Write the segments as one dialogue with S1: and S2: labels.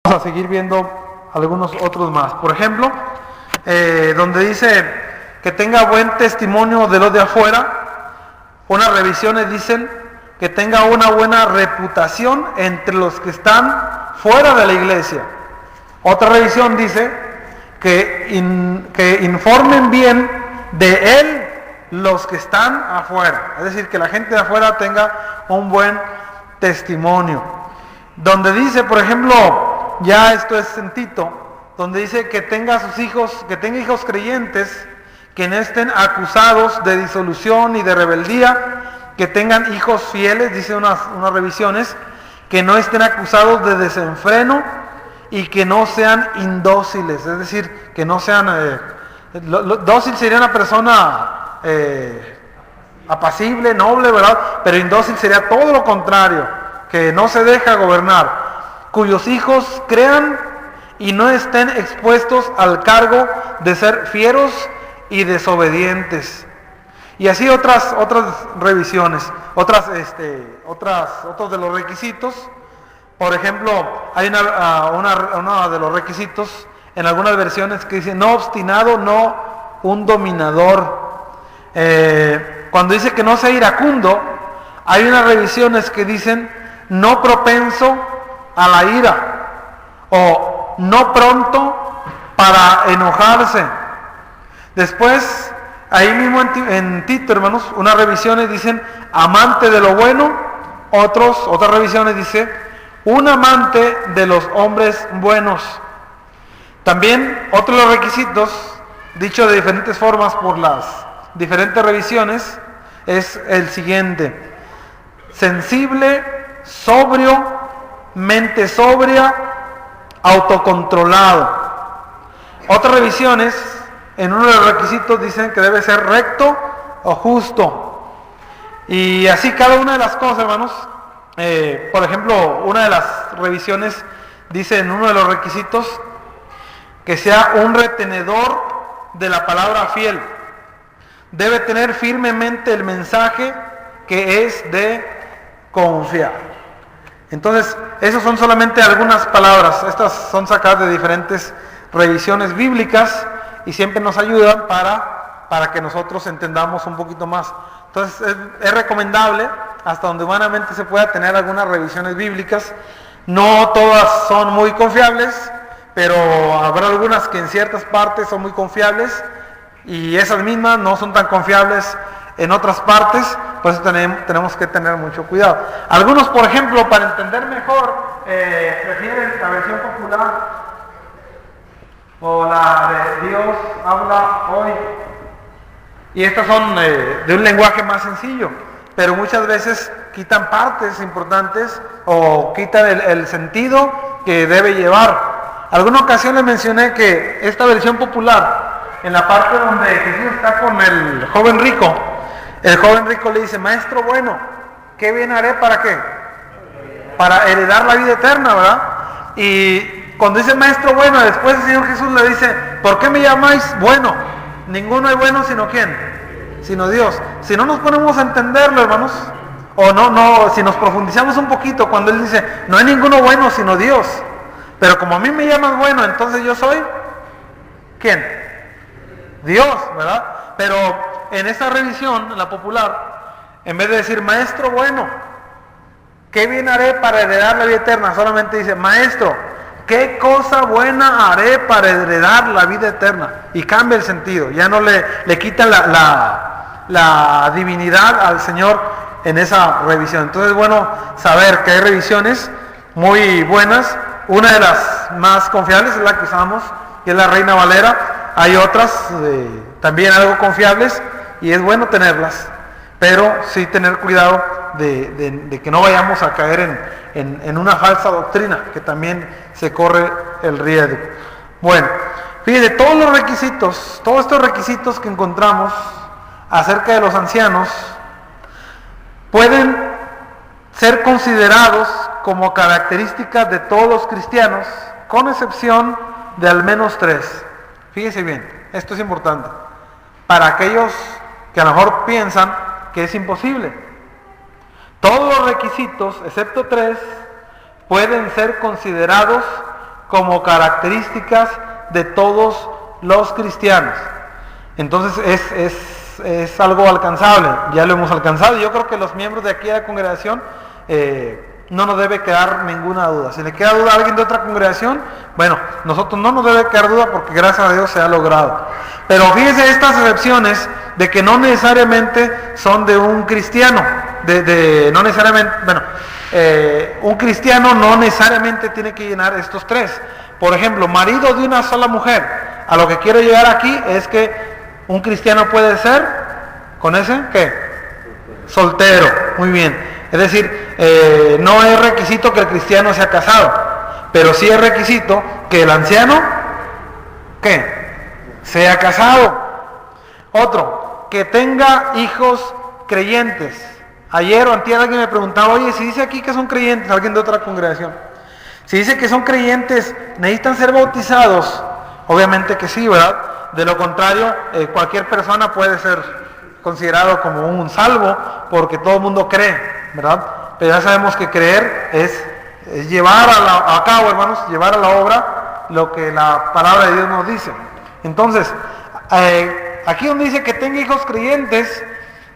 S1: Vamos a seguir viendo algunos otros más. Por ejemplo, donde dice que tenga buen testimonio de los de afuera, unas revisiones dicen que tenga una buena reputación entre los que están fuera de la iglesia. Otra revisión dice que informen bien de él los que están afuera. Es decir, que la gente de afuera tenga un buen testimonio. Donde dice, por ejemplo, ya esto es en Tito, donde dice que tenga sus hijos, que tenga hijos creyentes, que no estén acusados de disolución y de rebeldía, que tengan hijos fieles, dice unas revisiones, que no estén acusados de desenfreno y que no sean indóciles, es decir, que no sean, dócil sería una persona apacible, noble, ¿verdad? Pero indócil sería todo lo contrario, que no se deja gobernar, cuyos hijos crean y no estén expuestos al cargo de ser fieros y desobedientes. Y así otras revisiones, otros de los requisitos. Por ejemplo, hay una de los requisitos en algunas versiones que dice no obstinado, no un dominador. Cuando dice que no sea iracundo, hay unas revisiones que dicen no propenso a la ira o no pronto para enojarse. Después, ahí mismo en Tito, hermanos, unas revisiones dicen amante de lo bueno, otras revisiones dice un amante de los hombres buenos. También otro de los requisitos, dicho de diferentes formas por las diferentes revisiones, es el siguiente: sensible, sobrio, mente sobria, autocontrolado. Otras revisiones, en uno de los requisitos dicen que debe ser recto o justo. Y así cada una de las cosas, hermanos. Por ejemplo, una de las revisiones dice en uno de los requisitos que sea un retenedor de la palabra fiel. Debe tener firmemente el mensaje que es de confiar. Entonces, esas son solamente algunas palabras. Estas son sacadas de diferentes revisiones bíblicas y siempre nos ayudan para que nosotros entendamos un poquito más. Entonces es recomendable, hasta donde humanamente se pueda, tener algunas revisiones bíblicas. No todas son muy confiables, pero habrá algunas que en ciertas partes son muy confiables y esas mismas no son tan confiables en otras partes. Por eso tenemos que tener mucho cuidado. Algunos, por ejemplo, para entender mejor, prefieren la versión popular o la de Dios habla hoy. Y estas son de un lenguaje más sencillo, pero muchas veces quitan partes importantes o quitan el sentido que debe llevar. Alguna ocasión les mencioné que esta versión popular, en la parte donde Jesús está con el joven rico le dice: maestro bueno, ¿qué bien haré para qué? Para heredar la vida eterna, ¿verdad? Y cuando dice maestro bueno, después el Señor Jesús le dice: ¿por qué me llamáis bueno? Ninguno es bueno sino ¿quién? Sino Dios. Si no nos ponemos a entenderlo, hermanos, o si nos profundizamos un poquito, cuando Él dice, no hay ninguno bueno sino Dios, pero como a mí me llamas bueno, entonces yo soy, ¿quién? Dios, ¿verdad? Pero en esta revisión, en la popular, en vez de decir, maestro bueno, ¿qué bien haré para heredar la vida eterna? Solamente dice, maestro, ¿qué cosa buena haré para heredar la vida eterna? Y cambia el sentido, ya no le quita la divinidad al Señor en esa revisión. Entonces es bueno saber que hay revisiones muy buenas. Una de las más confiables es la que usamos, que es la Reina Valera. Hay otras también algo confiables y es bueno tenerlas, pero sí tener cuidado de que no vayamos a caer en una falsa doctrina, que también se corre el riesgo. Bueno, fíjense, todos estos requisitos que encontramos acerca de los ancianos pueden ser considerados como características de todos los cristianos, con excepción de al menos 3. Fíjense bien, esto es importante para aquellos que a lo mejor piensan que es imposible. Todos los requisitos, excepto 3, pueden ser considerados como características de todos los cristianos. Entonces es algo alcanzable, ya lo hemos alcanzado. Yo creo que los miembros de aquí de la congregación no nos debe quedar ninguna duda. Si le queda duda a alguien de otra congregación, bueno, nosotros no nos debe quedar duda porque gracias a Dios se ha logrado. Pero fíjense estas excepciones de que no necesariamente son de un cristiano, no necesariamente, bueno, un cristiano no necesariamente tiene que llenar estos tres. Por ejemplo, marido de una sola mujer. A lo que quiero llegar aquí es que un cristiano puede ser, ¿con ese qué? Soltero, muy bien. Es decir, no es requisito que el cristiano sea casado, pero sí es requisito que el anciano, ¿qué? Sea casado. Otro, que tenga hijos creyentes. Ayer o antier alguien me preguntaba, oye, si dice aquí que son creyentes, alguien de otra congregación, si dice que son creyentes, ¿necesitan ser bautizados? Obviamente que sí, ¿verdad? De lo contrario, cualquier persona puede ser considerado como un salvo, porque todo el mundo cree, ¿verdad? Pero ya sabemos que creer es llevar a cabo, hermanos, llevar a la obra lo que la palabra de Dios nos dice. Entonces, aquí donde dice que tenga hijos creyentes,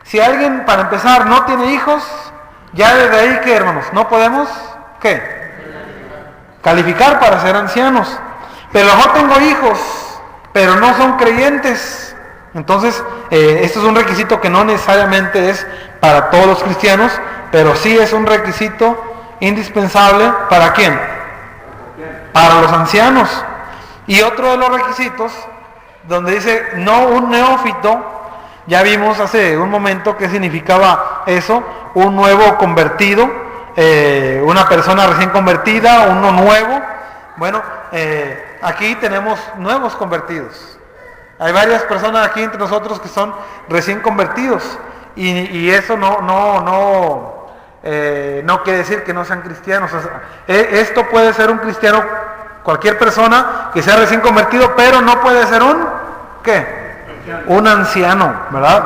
S1: si alguien, para empezar, no tiene hijos, ya desde ahí, ¿qué, hermanos? No podemos, ¿qué? Calificar para ser ancianos. Pero a lo mejor tengo hijos, pero no son creyentes. Entonces, esto es un requisito que no necesariamente es para todos los cristianos, pero sí es un requisito indispensable. ¿Para quién? Para los ancianos. Y otro de los requisitos, donde dice no un neófito, ya vimos hace un momento qué significaba eso, un nuevo convertido, una persona recién convertida, uno nuevo. Bueno, aquí tenemos nuevos convertidos. Hay varias personas aquí entre nosotros que son recién convertidos y eso no quiere decir que no sean cristianos. O sea, esto puede ser un cristiano, cualquier persona que sea recién convertido, pero no puede ser un anciano, ¿verdad?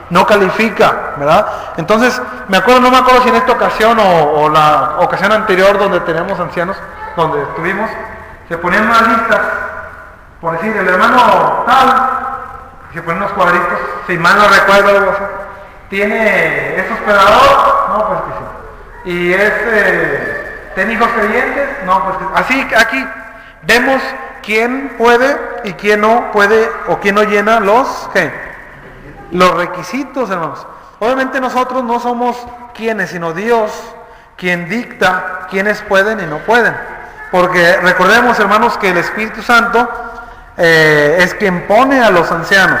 S1: No califica, ¿verdad? Entonces, no me acuerdo si en esta ocasión o la ocasión anterior donde tenemos ancianos, donde estuvimos, se ponían unas listas, por decir, el hermano tal, se ponen unos cuadritos, si mal no recuerdo algo así, tiene, ¿es hospedador? No, pues que sí. Y ¿tiene hijos creyentes? No, pues que sí. Así, aquí vemos quién puede y quién no puede, o quién no llena los requisitos, hermanos. Obviamente nosotros no somos quienes, sino Dios, quien dicta quiénes pueden y no pueden. Porque recordemos, hermanos, que el Espíritu Santo es quien pone a los ancianos.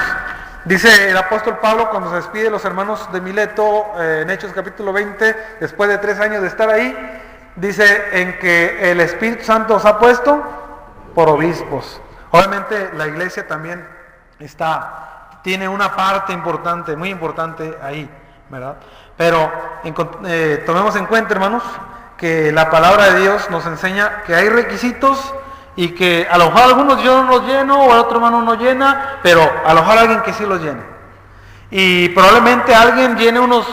S1: Dice el apóstol Pablo cuando se despide de los hermanos de Mileto, en Hechos capítulo 20, después de 3 años de estar ahí, dice en que el Espíritu Santo os ha puesto por obispos. Obviamente la iglesia también tiene una parte importante, muy importante ahí, ¿verdad? Pero tomemos en cuenta, hermanos, que la palabra de Dios nos enseña que hay requisitos y que a lo mejor algunos yo no los lleno o el otro hermano no llena, pero a lo mejor alguien que sí los llene. Y probablemente alguien llene unos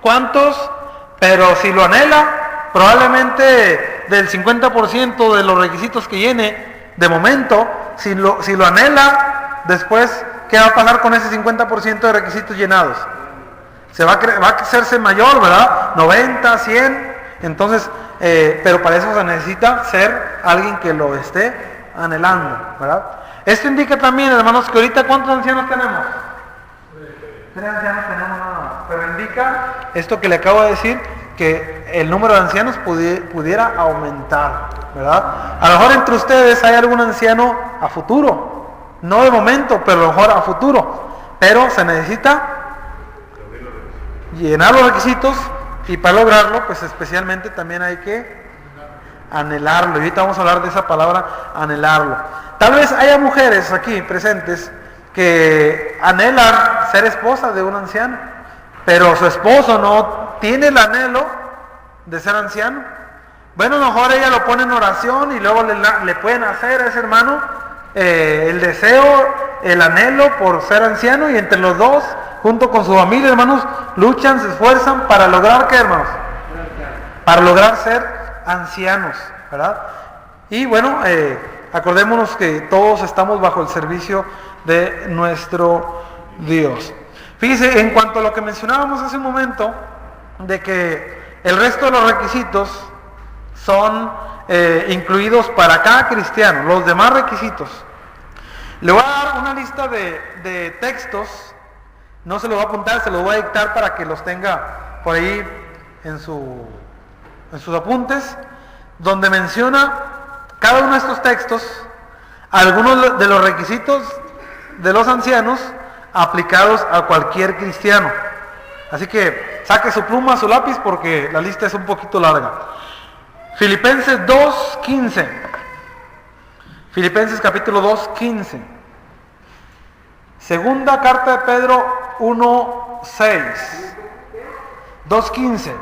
S1: cuantos, pero si lo anhela, probablemente del 50% de los requisitos que llene, de momento, si lo anhela, después, ¿qué va a pasar con ese 50% de requisitos llenados? Va a hacerse mayor, ¿verdad? 90, 100, entonces, pero para eso se necesita ser alguien que lo esté anhelando, ¿verdad? Esto indica también, hermanos, que ahorita ¿cuántos ancianos tenemos? 3 ancianos tenemos nada más, pero indica esto que le acabo de decir, que el número de ancianos pudiera aumentar, ¿verdad? A lo mejor entre ustedes hay algún anciano a futuro, no de momento, pero a lo mejor a futuro, pero se necesita llenar los requisitos y para lograrlo, pues especialmente también hay que anhelarlo. Y ahorita vamos a hablar de esa palabra, anhelarlo. Tal vez haya mujeres aquí presentes que anhelan ser esposa de un anciano, pero su esposo no tiene el anhelo de ser anciano. Bueno, a lo mejor ella lo pone en oración y luego le pueden hacer a ese hermano el deseo, el anhelo por ser anciano, y entre los dos, junto con su familia, hermanos, luchan, se esfuerzan para lograr, ¿qué, hermanos? Para lograr ser ancianos, ¿verdad? Y bueno, acordémonos que todos estamos bajo el servicio de nuestro Dios. Fíjese, en cuanto a lo que mencionábamos hace un momento, de que el resto de los requisitos son incluidos para cada cristiano, los demás requisitos. Le voy a dar una lista de textos, no se los voy a apuntar, se los voy a dictar para que los tenga por ahí en sus apuntes, donde menciona cada uno de estos textos algunos de los requisitos de los ancianos aplicados a cualquier cristiano. Así que saque su pluma, su lápiz, porque la lista es un poquito larga. Filipenses 2:15. Filipenses capítulo 2:15. Segunda carta de Pedro 1:6. 2:15.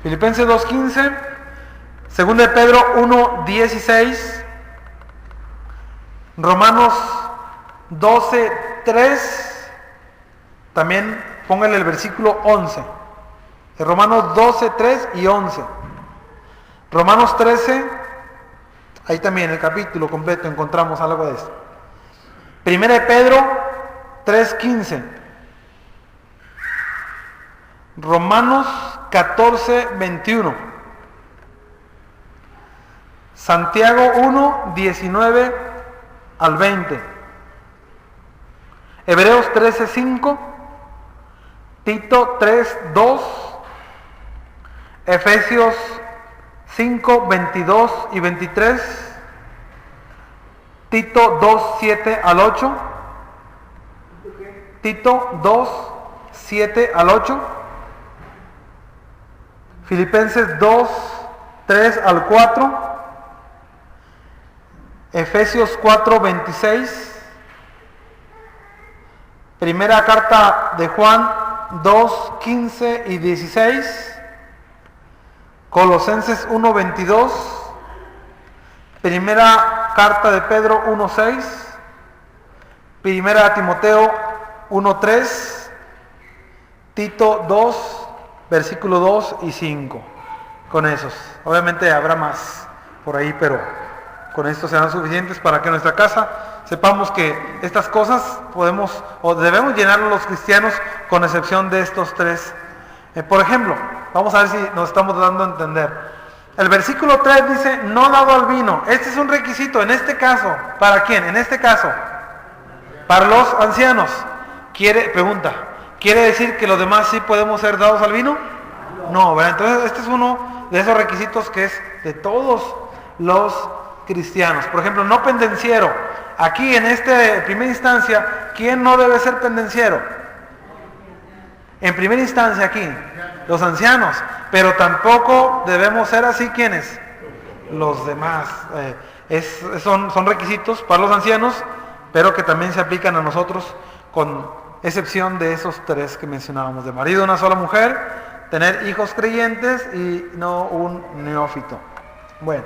S1: Filipenses 2:15. Segunda de Pedro 1:16. Romanos 12:3. También póngale el versículo 11. Romanos 12:3 y 11. Romanos 13. Ahí también el capítulo completo encontramos algo de esto. Primera de Pedro 3:15. Romanos 14:21. Santiago 1:19 al 20. Hebreos 13:5. Tito 3:2. Efesios 5:22 y 23. Tito 2:7 al 8. Tito 2:7 al 8. Filipenses 2:3 al 4. Efesios 4:26. Primera carta de Juan 2:15 y 16. Colosenses 1:22. Primera carta de Pedro 1:6. Primera de Timoteo 1:3. Tito 2, versículo 2 y 5. Con esos. Obviamente habrá más por ahí, pero con esto serán suficientes para que en nuestra casa sepamos que estas cosas podemos o debemos llenarlo los cristianos, con excepción de estos tres. Por ejemplo, vamos a ver si nos estamos dando a entender. El versículo 3 dice, no dado al vino. Este es un requisito, en este caso, ¿para quién? En este caso, para los ancianos. Pregunta, ¿quiere decir que los demás sí podemos ser dados al vino? No, ¿verdad? Entonces este es uno de esos requisitos que es de todos los cristianos. Por ejemplo, no pendenciero. Aquí en primera instancia, ¿quién no debe ser pendenciero? En primera instancia aquí, los ancianos. Pero tampoco debemos ser así, ¿quiénes? Los demás. Son requisitos para los ancianos, pero que también se aplican a nosotros, con excepción de esos tres que mencionábamos: de marido una sola mujer, tener hijos creyentes y no un neófito. Bueno,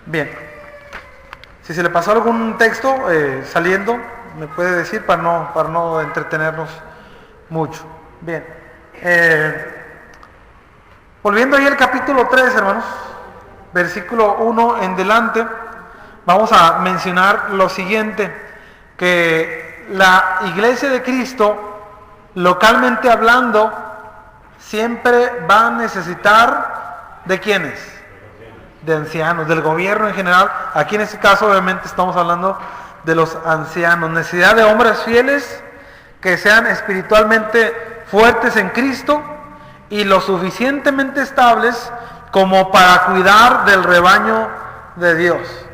S1: bien. Si se le pasó algún texto saliendo, me puede decir para no entretenernos mucho. Bien. Volviendo ahí al capítulo 3, hermanos, versículo 1 en delante, vamos a mencionar lo siguiente: que la iglesia de Cristo, localmente hablando, siempre va a necesitar ¿de quiénes? De ancianos, del gobierno en general. Aquí en este caso obviamente estamos hablando de los ancianos. Necesidad de hombres fieles que sean espiritualmente fuertes en Cristo y lo suficientemente estables como para cuidar del rebaño de Dios.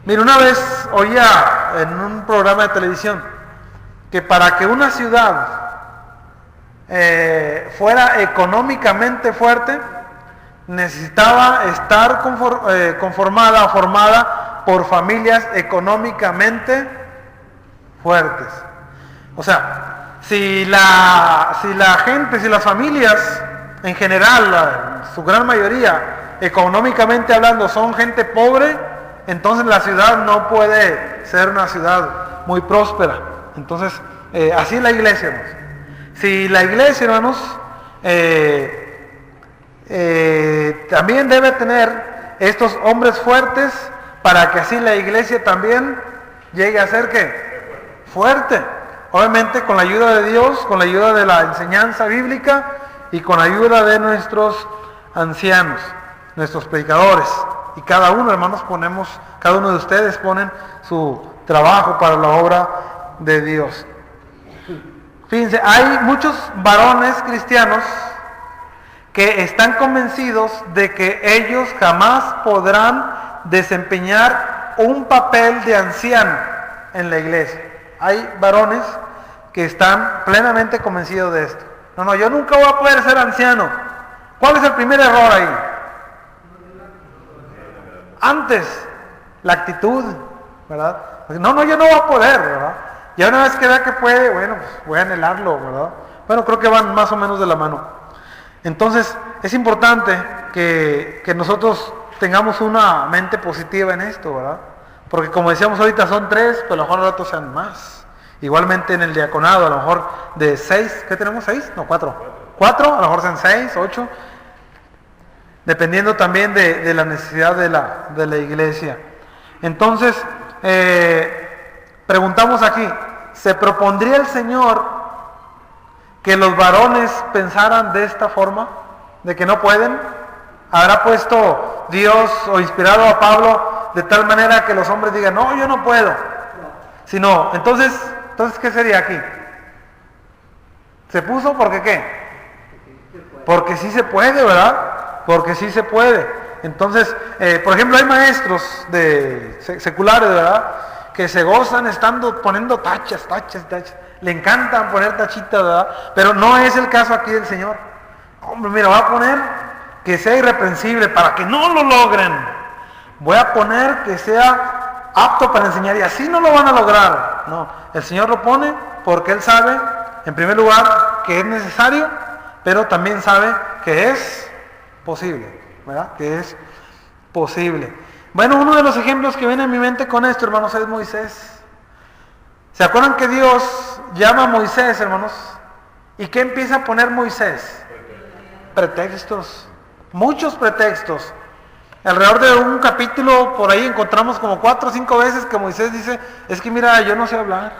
S1: Mira, una vez oía en un programa de televisión que para que una ciudad fuera económicamente fuerte, necesitaba estar conformada o formada por familias económicamente fuertes. O sea, si las familias en general, su gran mayoría, económicamente hablando, son gente pobre, entonces la ciudad no puede ser una ciudad muy próspera. Entonces, así es la iglesia, hermanos. Si la iglesia, hermanos, también debe tener estos hombres fuertes, para que así la iglesia también llegue a ser ¿qué? Fuerte. Obviamente con la ayuda de Dios, con la ayuda de la enseñanza bíblica y con la ayuda de nuestros ancianos, nuestros predicadores. Y cada uno, hermanos, cada uno de ustedes ponen su trabajo para la obra de Dios. Fíjense, hay muchos varones cristianos que están convencidos de que ellos jamás podrán desempeñar un papel de anciano en la iglesia. Hay varones que están plenamente convencidos de esto. No, yo nunca voy a poder ser anciano. ¿Cuál es el primer error ahí? Antes, la actitud, ¿verdad? No, yo no voy a poder, ¿verdad? Ya una vez que vea que puede, bueno, pues voy a anhelarlo, ¿verdad? Bueno, creo que van más o menos de la mano. Entonces, es importante que nosotros tengamos una mente positiva en esto, ¿verdad? Porque como decíamos ahorita, son 3, pero a lo mejor los otros sean más. Igualmente en el diaconado, a lo mejor de 6, ¿qué tenemos? 6? No, 4. 4, a lo mejor sean 6, 8. Dependiendo también de la necesidad de la iglesia. Entonces, preguntamos aquí, ¿se propondría el Señor que los varones pensaran de esta forma? ¿De que no pueden? ¿Habrá puesto Dios o inspirado a Pablo de tal manera que los hombres digan, no, yo no puedo? Sino, entonces ¿qué sería aquí? ¿Se puso porque qué? Porque sí se puede, ¿verdad? Porque sí se puede. Entonces, por ejemplo, hay maestros seculares, ¿verdad? Que se gozan poniendo tachas. Le encantan poner tachitas, ¿verdad? Pero no es el caso aquí del Señor. Hombre, mira, voy a poner que sea irreprensible para que no lo logren. Voy a poner que sea apto para enseñar y así no lo van a lograr. No, el Señor lo pone porque Él sabe, en primer lugar, que es necesario, pero también sabe que es posible, ¿verdad? Que es posible. Bueno, uno de los ejemplos que viene a mi mente con esto, hermanos, es Moisés. ¿Se acuerdan que Dios llama a Moisés, hermanos? ¿Y qué empieza a poner Moisés? Pretextos. Muchos pretextos. Alrededor de un capítulo, por ahí encontramos como 4 o 5 veces que Moisés dice, es que mira, yo no sé hablar.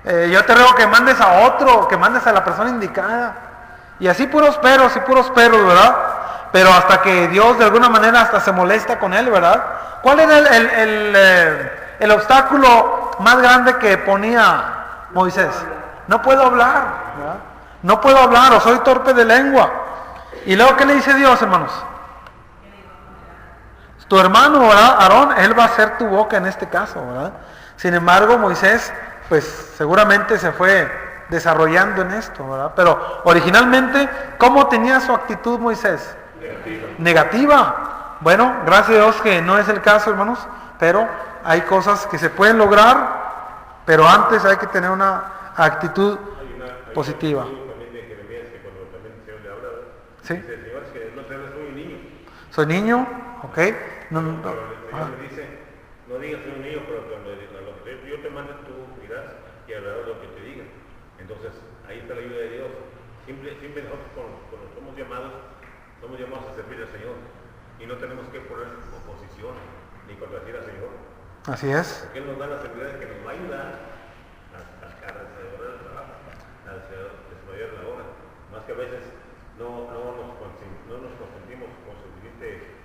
S1: Yo te ruego que mandes a otro, que mandes a la persona indicada. Y así puros peros, ¿verdad? Pero hasta que Dios de alguna manera hasta se molesta con él, ¿verdad? ¿Cuál era el obstáculo más grande que ponía Moisés? No puedo hablar, ¿verdad? No puedo hablar, o soy torpe de lengua. Y luego, ¿qué le dice Dios, hermanos? Tu hermano, ¿verdad? Aarón, él va a ser tu boca en este caso, ¿verdad? Sin embargo, Moisés, pues seguramente se fue desarrollando en esto, ¿verdad? Pero originalmente, ¿cómo tenía su actitud Moisés? Negativa. Bueno, gracias a Dios que no es el caso, hermanos, pero hay cosas que se pueden lograr, pero antes hay que tener una actitud positiva. ¿Sí?
S2: Dice el Señor que no se soy un niño.
S1: Soy niño, ok.
S2: Pero el Señor me dice, no digas soy un niño, pero cuando yo te mando tú dirás y hablarás lo que te diga. Entonces, ahí está la ayuda de Dios. Simple nosotros cuando somos llamados a servir al Señor. Y no tenemos que poner oposición ni contradecir al Señor.
S1: Así es.
S2: Porque Él nos da la seguridad de que nos va a ayudar a desarrollar el trabajo, a desarrollar la obra. Más que a veces no nos consentimos con suficientes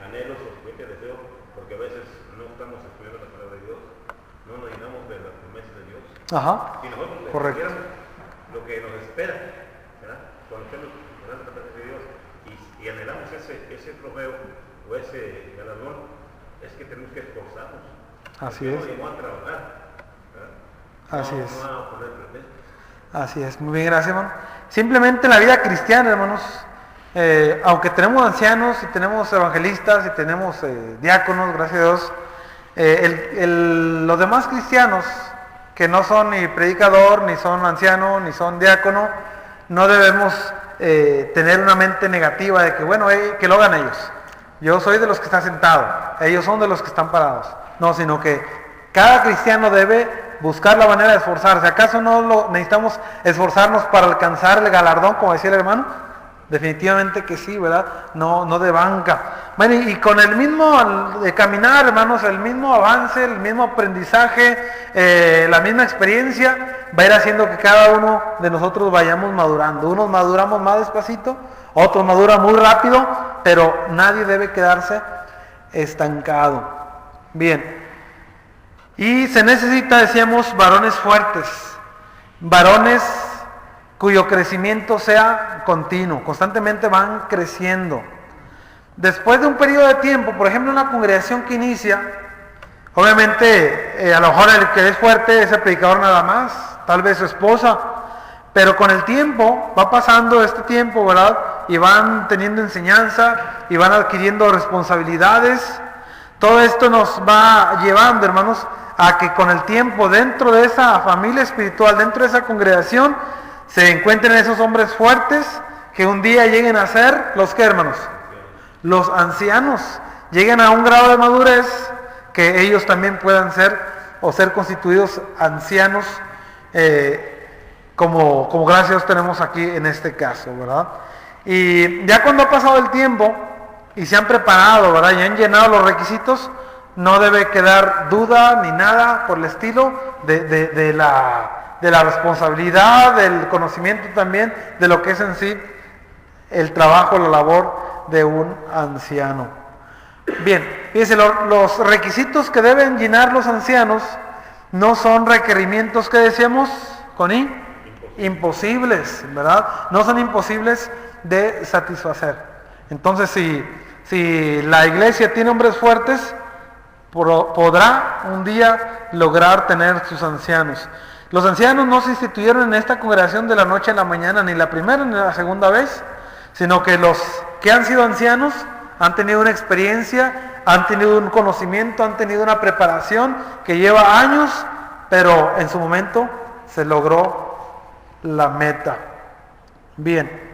S2: anhelos o suficiente deseo, porque a veces no estamos estudiando la palabra de Dios, no nos llenamos de las promesas de Dios.
S1: Ajá.
S2: Si nosotros estudiáramos lo que nos espera, ¿verdad? Cuando estemos orando la presencia de Dios y anhelamos ese trofeo o ese galardón, es que tenemos que esforzarnos.
S1: Así es.
S2: Nos llamó a trabajar, ¿verdad?
S1: Así es.
S2: No a poner pretextos.
S1: Así es, muy bien, gracias, hermano. Simplemente la vida cristiana, hermanos, aunque tenemos ancianos y tenemos evangelistas y tenemos diáconos, gracias a Dios, los demás cristianos que no son ni predicador, ni son anciano, ni son diácono, no debemos tener una mente negativa de que, bueno, que lo hagan ellos. Yo soy de los que están sentados, ellos son de los que están parados. No, sino que cada cristiano debe buscar la manera de esforzarse. ¿Acaso no necesitamos esforzarnos para alcanzar el galardón, como decía el hermano? Definitivamente que sí, ¿verdad? No de banca. Bueno, y con el mismo de caminar, hermanos, el mismo avance, el mismo aprendizaje, la misma experiencia, va a ir haciendo que cada uno de nosotros vayamos madurando. Unos maduramos más despacito, otros maduran muy rápido, pero nadie debe quedarse estancado. Bien. Y se necesita, decíamos, varones fuertes, varones cuyo crecimiento sea continuo, constantemente van creciendo. Después de un periodo de tiempo, por ejemplo, una congregación que inicia, obviamente a lo mejor el que es fuerte es el predicador nada más, tal vez su esposa, pero con el tiempo, va pasando este tiempo, ¿verdad? Y van teniendo enseñanza, y van adquiriendo responsabilidades. Todo esto nos va llevando, hermanos, a que con el tiempo, dentro de esa familia espiritual, dentro de esa congregación, se encuentren esos hombres fuertes que un día lleguen a ser, ¿los qué, hermanos? Los ancianos. Lleguen a un grado de madurez que ellos también puedan ser o ser constituidos ancianos, como gracias a Dios tenemos aquí en este caso, ¿verdad? Y ya cuando ha pasado el tiempo y se han preparado, ¿verdad? Y han llenado los requisitos, no debe quedar duda ni nada por el estilo de la responsabilidad, del conocimiento también, de lo que es en sí el trabajo, la labor de un anciano. Bien, fíjense, los requisitos que deben llenar los ancianos no son requerimientos que decíamos con imposibles, ¿verdad? No son imposibles de satisfacer. Entonces, si la iglesia tiene hombres fuertes, podrá un día lograr tener sus ancianos. Los ancianos no se instituyeron en esta congregación de la noche a la mañana, ni la primera ni la segunda vez, sino que los que han sido ancianos han tenido una experiencia, han tenido un conocimiento, han tenido una preparación que lleva años, pero en su momento se logró la meta. Bien.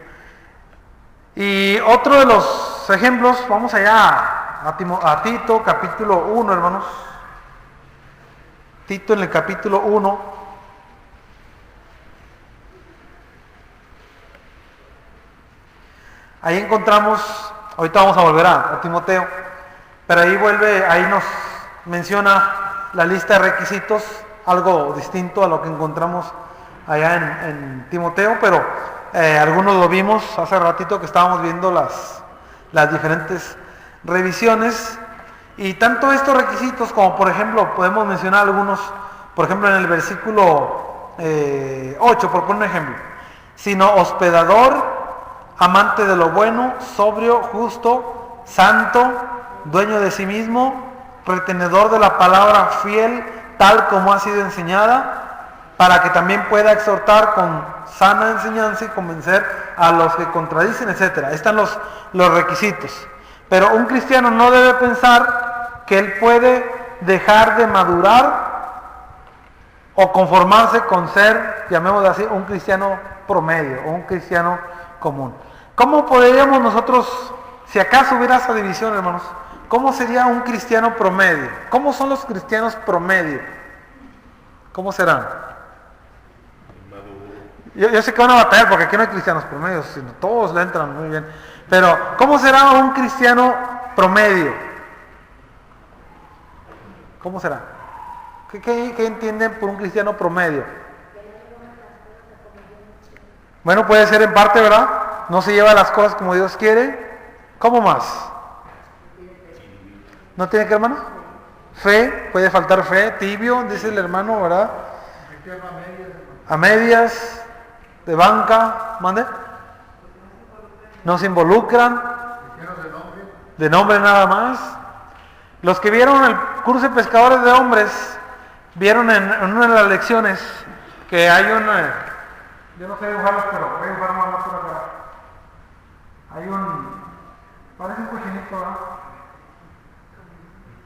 S1: Y otro de los ejemplos, vamos allá a Tito, capítulo 1, hermanos. Tito en el capítulo 1. Ahí encontramos, ahorita vamos a volver a Timoteo, pero ahí nos menciona la lista de requisitos, algo distinto a lo que encontramos allá en Timoteo, pero algunos lo vimos hace ratito que estábamos viendo las diferentes revisiones, y tanto estos requisitos como, por ejemplo, podemos mencionar algunos, por ejemplo, en el versículo 8, por poner un ejemplo, sino hospedador, amante de lo bueno, sobrio, justo, santo, dueño de sí mismo, retenedor de la palabra fiel, tal como ha sido enseñada, para que también pueda exhortar con sana enseñanza y convencer a los que contradicen, etc. Están los requisitos. Pero un cristiano no debe pensar que él puede dejar de madurar o conformarse con ser, llamémoslo así, un cristiano promedio o un cristiano común. ¿Cómo podríamos nosotros, si acaso hubiera esa división, hermanos, cómo sería un cristiano promedio? ¿Cómo son los cristianos promedio? ¿Cómo serán? Yo sé que van a batallar porque aquí no hay cristianos promedios, sino todos le entran muy bien. Pero, ¿cómo será un cristiano promedio? ¿Cómo será? ¿Qué entienden por un cristiano promedio? Bueno, puede ser en parte, ¿verdad? No se lleva las cosas como Dios quiere. ¿Cómo más? ¿No tiene que, hermano? Fe, puede faltar fe, tibio, dice el hermano, ¿verdad? A medias, de banca, ¿mande? No se involucran, de nombre nada más. Los que vieron el curso de pescadores de hombres, vieron en una de las lecciones que hay yo no sé dibujarlos, pero voy a dibujar más por acá. Hay parece un cochinito, ¿verdad?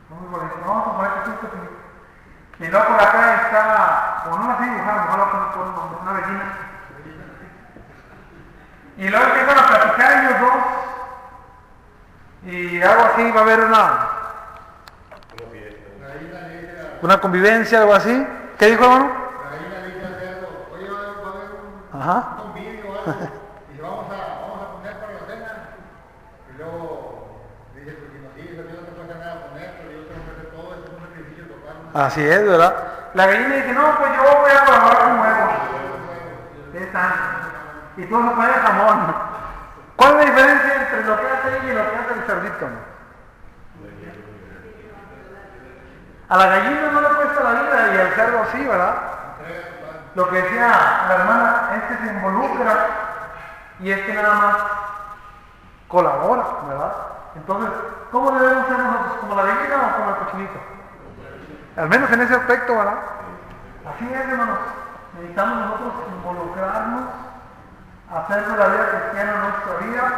S1: Muy bonito. Vamos a poner que es un cochinito. Y luego por acá está, o no la sé dibujar, mejor la pongo por una gallina. Y luego empiezan a platicar ellos dos. Y algo así, va a haber una convivencia, algo así. ¿Qué dijo, hermano?
S3: Ajá. Un convivio o algo, y vamos a poner para
S1: Así es, ¿verdad? La gallina dice, no, pues yo voy a colaborar con huevos. Está. Y tú vas a poner jamón. ¿Cuál es la diferencia entre lo que hace ella y lo que hace el cerdito? A la gallina no le cuesta la vida y al cerdo sí, ¿verdad? Lo que decía la hermana, este se involucra y este nada más colabora, ¿verdad? Entonces, ¿cómo debemos ser nosotros? ¿Como la gallina o como el cochinito? Al menos en ese aspecto, ¿verdad? Así es, hermanos. Necesitamos nosotros involucrarnos, hacer de la vida cristiana nuestra vida.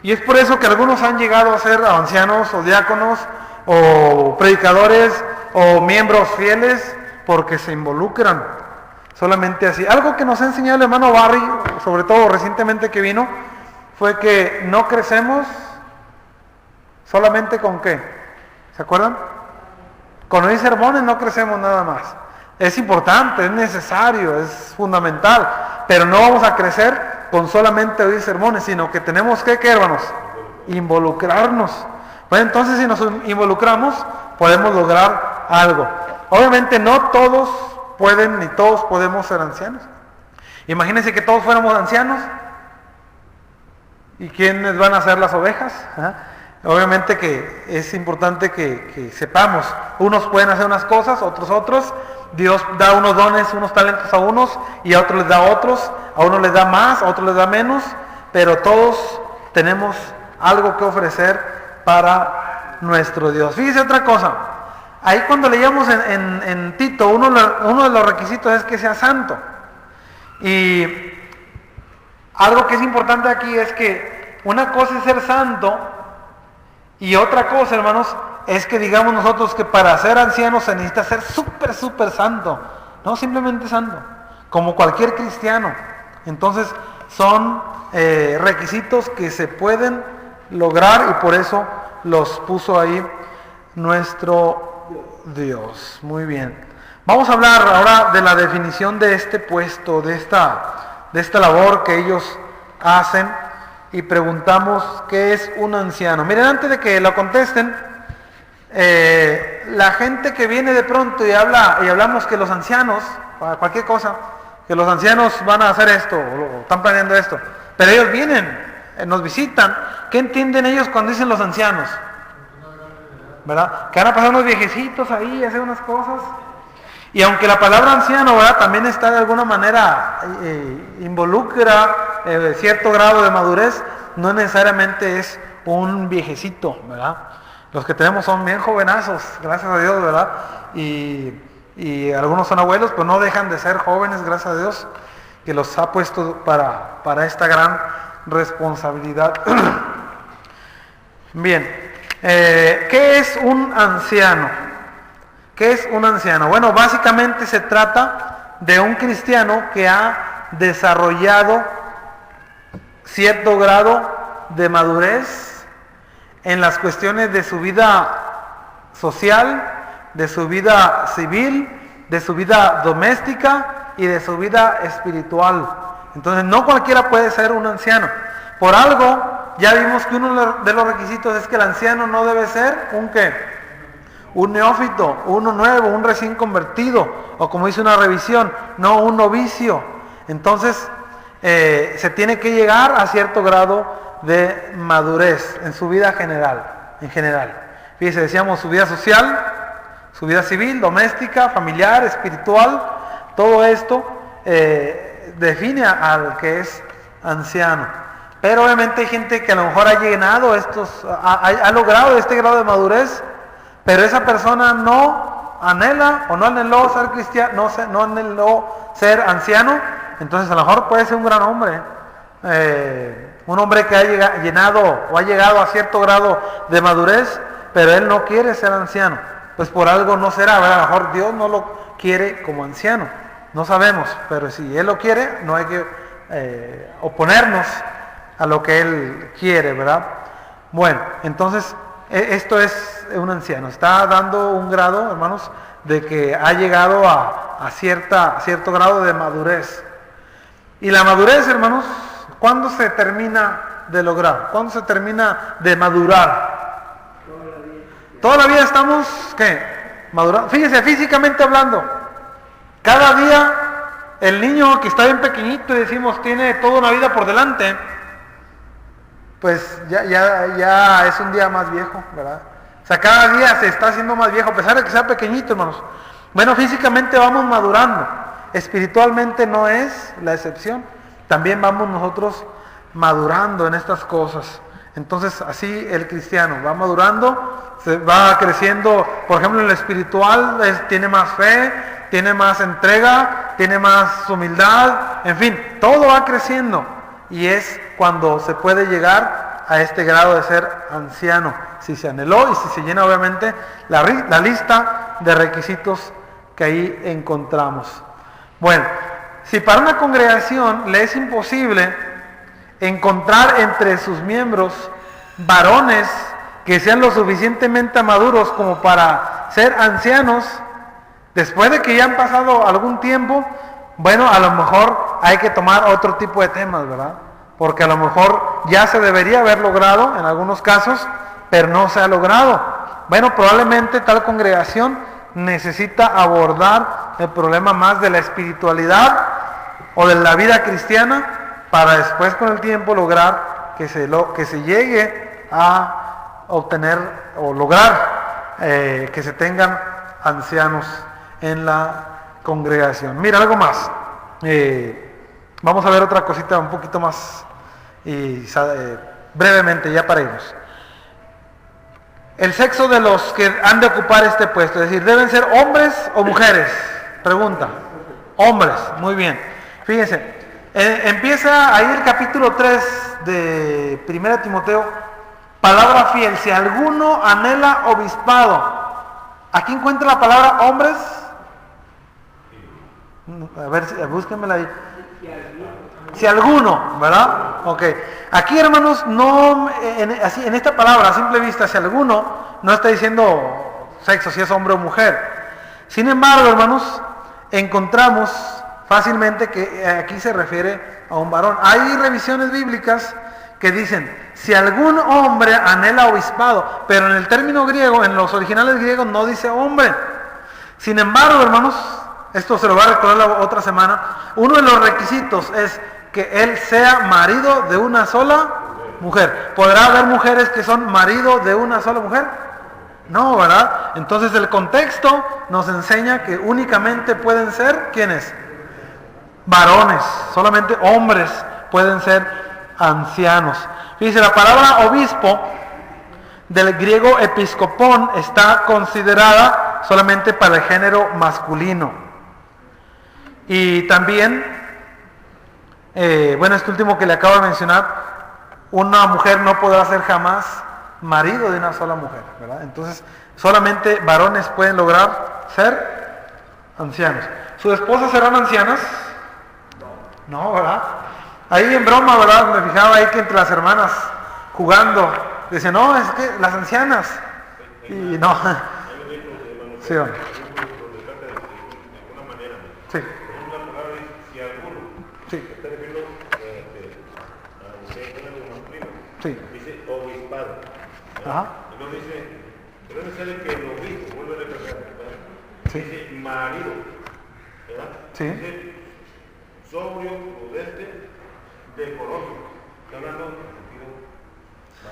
S1: Y es por eso que algunos han llegado a ser ancianos o diáconos o predicadores o miembros fieles porque se involucran. Solamente así. Algo que nos ha enseñado el hermano Barry, sobre todo recientemente que vino, fue que no crecemos solamente con qué. ¿Se acuerdan? Con oír sermones no crecemos nada más. Es importante, es necesario, es fundamental, pero no vamos a crecer con solamente oír sermones, sino que tenemos que, ¿qué, hermanos? Involucrarnos. Bueno, entonces si nos involucramos, podemos lograr algo. Obviamente no todos pueden ni todos podemos ser ancianos. Imagínense que todos fuéramos ancianos. ¿Y quiénes van a ser las ovejas? ¿Ah? Obviamente que es importante que sepamos. Unos pueden hacer unas cosas, otros. Dios da unos dones, unos talentos a unos y a otros les da otros. A unos les da más, a otros les da menos. Pero todos tenemos algo que ofrecer para nuestro Dios. Fíjese otra cosa. Ahí cuando leíamos en Tito, uno de los requisitos es que sea santo. Y algo que es importante aquí es que una cosa es ser santo y otra cosa, hermanos, es que digamos nosotros que para ser anciano se necesita ser súper santo. No simplemente santo, como cualquier cristiano. Entonces son requisitos que se pueden lograr y por eso los puso ahí nuestro Dios. Muy bien. Vamos a hablar ahora de la definición de este puesto, de esta labor que ellos hacen y preguntamos qué es un anciano. Miren, antes de que lo contesten, la gente que viene de pronto y hablamos que los ancianos, para cualquier cosa, que los ancianos van a hacer esto o están planeando esto, pero ellos vienen, nos visitan. ¿Qué entienden ellos cuando dicen los ancianos? ¿Verdad? Que van a pasar unos viejecitos ahí, hacer unas cosas. Y aunque la palabra anciano, ¿verdad?, también está de alguna manera involucra cierto grado de madurez, no necesariamente es un viejecito, ¿verdad? Los que tenemos son bien jovenazos, gracias a Dios, ¿verdad? Y algunos son abuelos, pero no dejan de ser jóvenes, gracias a Dios, que los ha puesto para esta gran responsabilidad. Bien. ¿Qué es un anciano? ¿Qué es un anciano? Bueno, básicamente se trata de un cristiano que ha desarrollado cierto grado de madurez en las cuestiones de su vida social, de su vida civil, de su vida doméstica y de su vida espiritual. Entonces no cualquiera puede ser un anciano. Por algo ya vimos que uno de los requisitos es que el anciano no debe ser un ¿qué? Un neófito, uno nuevo, un recién convertido, o como dice una revisión, no un novicio. Entonces, se tiene que llegar a cierto grado de madurez en su vida en general. Fíjense, decíamos su vida social, su vida civil, doméstica, familiar, espiritual, todo esto define al que es anciano. Pero obviamente hay gente que a lo mejor ha llenado ha logrado este grado de madurez, pero esa persona no anhela o no anheló ser cristiano, no anheló ser anciano. Entonces a lo mejor puede ser un gran hombre, un hombre que ha llenado o ha llegado a cierto grado de madurez, pero él no quiere ser anciano. Pues por algo no será, ¿verdad? A lo mejor Dios no lo quiere como anciano, no sabemos, pero si él lo quiere, no hay que oponernos a lo que él quiere, ¿verdad? Bueno, entonces esto es un anciano, está dando un grado, hermanos, de que ha llegado a cierto grado de madurez. Y la madurez, hermanos, ¿cuándo se termina de lograr? ¿Cuándo se termina de madurar? Toda la vida estamos, ¿qué? madurando. Fíjese, físicamente hablando, cada día el niño que está bien pequeñito y decimos tiene toda una vida por delante, pues ya es un día más viejo, ¿verdad? O sea, cada día se está haciendo más viejo, a pesar de que sea pequeñito, hermanos. Bueno, físicamente vamos madurando, espiritualmente no es la excepción. También vamos nosotros madurando en estas cosas. Entonces, así el cristiano va madurando, se va creciendo, por ejemplo, en lo espiritual, tiene más fe, tiene más entrega, tiene más humildad, en fin, todo va creciendo. Y es cuando se puede llegar a este grado de ser anciano, si se anheló y si se llena obviamente la lista de requisitos que ahí encontramos. Bueno, si para una congregación le es imposible encontrar entre sus miembros varones que sean lo suficientemente maduros como para ser ancianos, después de que ya han pasado algún tiempo, bueno, a lo mejor hay que tomar otro tipo de temas, ¿verdad? Porque a lo mejor ya se debería haber logrado en algunos casos, pero no se ha logrado. Bueno, probablemente tal congregación necesita abordar el problema más de la espiritualidad o de la vida cristiana para después con el tiempo lograr que se llegue a obtener o lograr que se tengan ancianos en la congregación. Mira, algo más. Vamos a ver otra cosita un poquito más brevemente, ya para irnos. El sexo de los que han de ocupar este puesto, es decir, ¿deben ser hombres o mujeres? Pregunta. Hombres, muy bien. Fíjense, empieza ahí el capítulo 3 de 1 Timoteo, palabra fiel, si alguno anhela obispado. ¿Aquí encuentra la palabra hombres? A ver, búsquenmela ahí. Si alguno, ¿verdad? Ok. Aquí, hermanos, no, en esta palabra, a simple vista, si alguno, no está diciendo sexo, si es hombre o mujer. Sin embargo, hermanos, encontramos fácilmente que aquí se refiere a un varón. Hay revisiones bíblicas que dicen, si algún hombre anhela obispado, pero en el término griego, en los originales griegos, no dice hombre. Sin embargo, hermanos, esto se lo va a recordar la otra semana, uno de los requisitos es que él sea marido de una sola mujer. ¿Podrá haber mujeres que son marido de una sola mujer? No, ¿verdad? Entonces el contexto nos enseña que únicamente pueden ser, ¿quiénes? Varones, solamente hombres pueden ser ancianos. Fíjense, la palabra obispo del griego episcopón está considerada solamente para el género masculino. Y también, bueno, este último que le acabo de mencionar, una mujer no podrá ser jamás marido de una sola mujer, ¿verdad? Entonces, solamente varones pueden lograr ser ancianos. ¿Sus esposas serán ancianas? No, ¿verdad? Ahí en broma, ¿verdad? Me fijaba ahí que entre las hermanas jugando, dicen, no, es que las ancianas. Y no. Sí, ¿no? Sí. Sí. Sí.
S2: Dice obispado.
S1: Ajá.
S2: Y no dice, pero no sale que el obispo, vuelve a recordar, ¿verdad?
S1: Sí.
S2: Dice marido, ¿verdad?
S1: Sí.
S2: Dice sobrio, prudente, decoroso. Está hablando en sentido.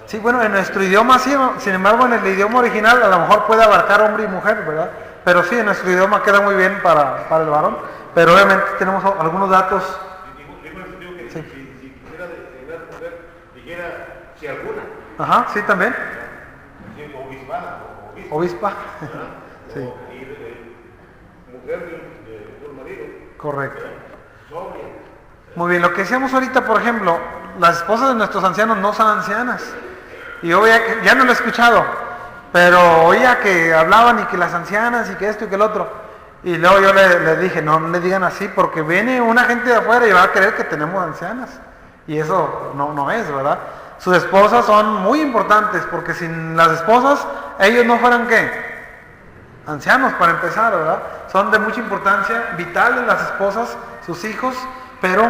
S1: Sí, bueno, en nuestro idioma sí, sin embargo en el idioma original a lo mejor puede abarcar hombre y mujer, ¿verdad? Pero sí, en nuestro idioma queda muy bien para el varón, pero obviamente tenemos algunos datos.
S2: Digo en el sentido que
S1: Sí.
S2: si quisiera designar mujer, dijera si alguna.
S1: Ajá, sí, también.
S2: Sí, obispada o obispo.
S1: Obispa.
S2: ¿Verdad?
S1: Sí.
S2: Y mujer de un marido.
S1: Correcto.
S2: Sobria.
S1: Muy bien, lo que decíamos ahorita, por ejemplo, las esposas de nuestros ancianos no son ancianas. Y yo ya no lo he escuchado, pero oía que hablaban y que las ancianas y que esto y que el otro. Y luego yo le dije, no le digan así, porque viene una gente de afuera y va a creer que tenemos ancianas. Y eso no es, ¿verdad? Sus esposas son muy importantes, porque sin las esposas, ellos no fueran, ¿qué? Ancianos, para empezar, ¿verdad? Son de mucha importancia, vitales las esposas, sus hijos, pero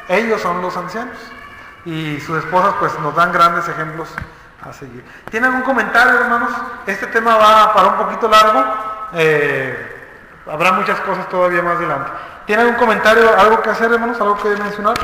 S1: ellos son los ancianos. Y sus esposas, pues, nos dan grandes ejemplos a seguir. ¿Tienen algún comentario, hermanos? Este tema va para un poquito largo. Habrá muchas cosas todavía más adelante. ¿Tiene algún comentario, algo que hacer, hermanos? ¿Algo que mencionar?